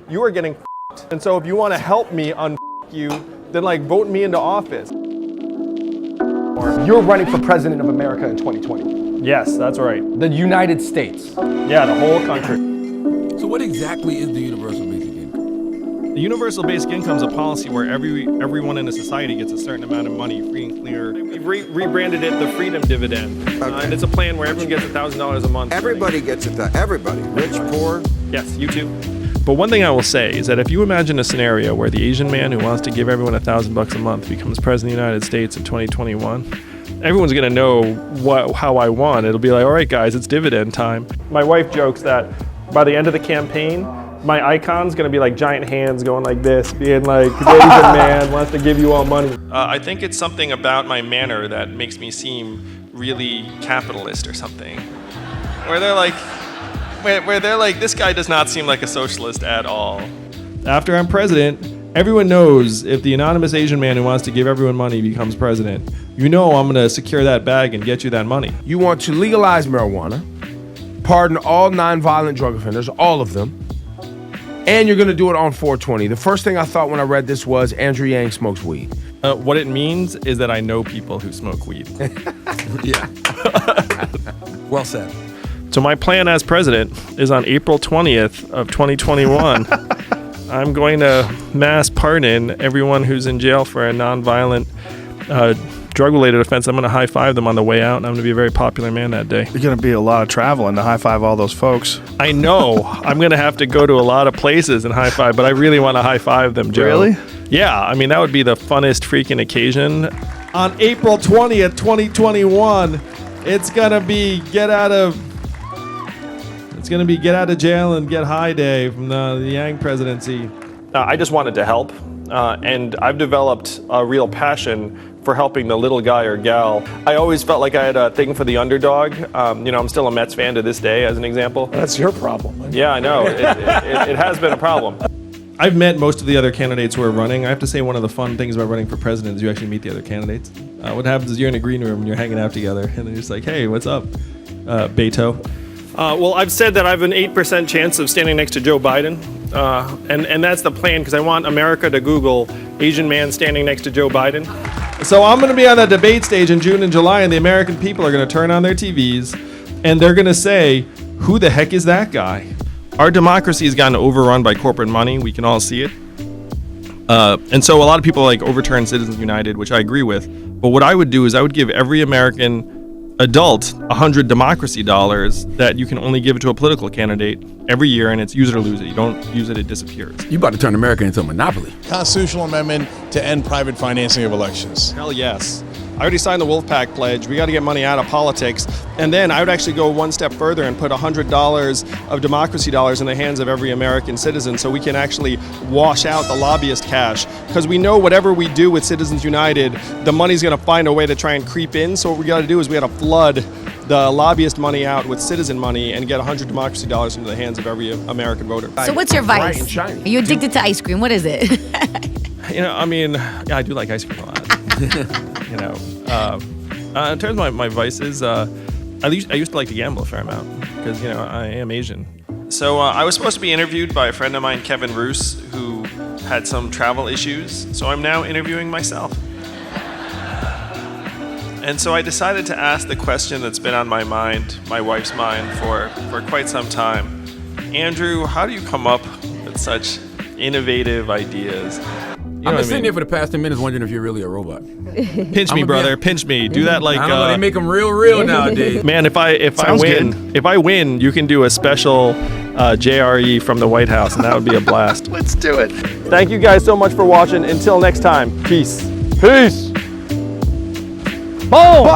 you are getting f***ed. And so if you want to help me you, then like vote me into office. You're running for president of America in 2020. Yes, that's right. The United States. Yeah, the whole country. So what exactly is the universal basic income? The universal basic income is a policy where everyone in a society gets a certain amount of money, free and clear. We've rebranded it the Freedom Dividend. Okay. And it's a plan where everyone gets $1,000 a month. Everybody gets it. Everybody, rich, poor. Yes, you too. But one thing I will say is that if you imagine a scenario where the Asian man who wants to give everyone $1,000 a month becomes president of the United States in 2021, everyone's gonna know how I won. It'll be like, all right, guys, it's dividend time. My wife jokes that by the end of the campaign, my icon's gonna be like giant hands going like this, being like, the Asian man wants to give you all money. I think it's something about my manner that makes me seem really capitalist or something. Where they're like, this guy does not seem like a socialist at all. After I'm president, everyone knows if the anonymous Asian man who wants to give everyone money becomes president, you know I'm gonna secure that bag and get you that money. You want to legalize marijuana, pardon all nonviolent drug offenders, all of them, and you're gonna do it on 420. The first thing I thought when I read this was Andrew Yang smokes weed. What it means is that I know people who smoke weed. Yeah. Well said. So my plan as president is on April 20th of 2021, I'm going to mass pardon everyone who's in jail for a nonviolent drug-related offense. I'm going to high-five them on the way out, and I'm going to be a very popular man that day. There's going to be a lot of traveling to high-five all those folks. I know. I'm going to have to go to a lot of places and high-five, but I really want to high-five them, Joe. Really? Yeah. I mean, that would be the funnest freaking occasion. On April 20th, 2021, it's going to be get out of jail and get high day from the Yang presidency. I just wanted to help, and I've developed a real passion for helping the little guy or gal. I always felt like I had a thing for the underdog. I'm still a Mets fan to this day, as an example. That's your problem. Yeah, I know. It has been a problem. I've met most of the other candidates who are running. I have to say one of the fun things about running for president is you actually meet the other candidates. What happens is you're in a green room and you're hanging out together, and they're just like, hey, what's up, Beto? Well, I've said that I have an 8% chance of standing next to Joe Biden, and that's the plan, because I want America to Google Asian man standing next to Joe Biden. So I'm going to be on that debate stage in June and July, and the American people are going to turn on their TVs, and they're going to say, who the heck is that guy? Our democracy has gotten overrun by corporate money. We can all see it. And so a lot of people overturn Citizens United, which I agree with. But what I would do is I would give every American adult 100 democracy dollars that you can only give it to a political candidate every year, and it's use it or lose it. You don't use it, it disappears. You about to turn America into a monopoly. Constitutional amendment to end private financing of elections. Hell yes. I already signed the Wolfpack Pledge. We got to get money out of politics. And then I would actually go one step further and put $100 of democracy dollars in the hands of every American citizen so we can actually wash out the lobbyist cash. Because we know whatever we do with Citizens United, the money's going to find a way to try and creep in. So what we got to do is we got to flood the lobbyist money out with citizen money and get 100 democracy dollars into the hands of every American voter. So what's your vice? Are you addicted to ice cream? What is it? I do like ice cream a lot. In terms of my vices, I used to like to gamble a fair amount because, I am Asian. So I was supposed to be interviewed by a friend of mine, Kevin Roos, who had some travel issues. So I'm now interviewing myself. And so I decided to ask the question that's been on my mind, my wife's mind, for quite some time. Andrew, how do you come up with such innovative ideas? I've been sitting there for the past 10 minutes wondering if you're really a robot. Pinch me, brother. Pinch me. Do that like. I don't know. They make them real nowadays. Man, if I win, you can do a special JRE from the White House, and that would be a blast. Let's do it. Thank you guys so much for watching. Until next time, peace. Peace. Boom.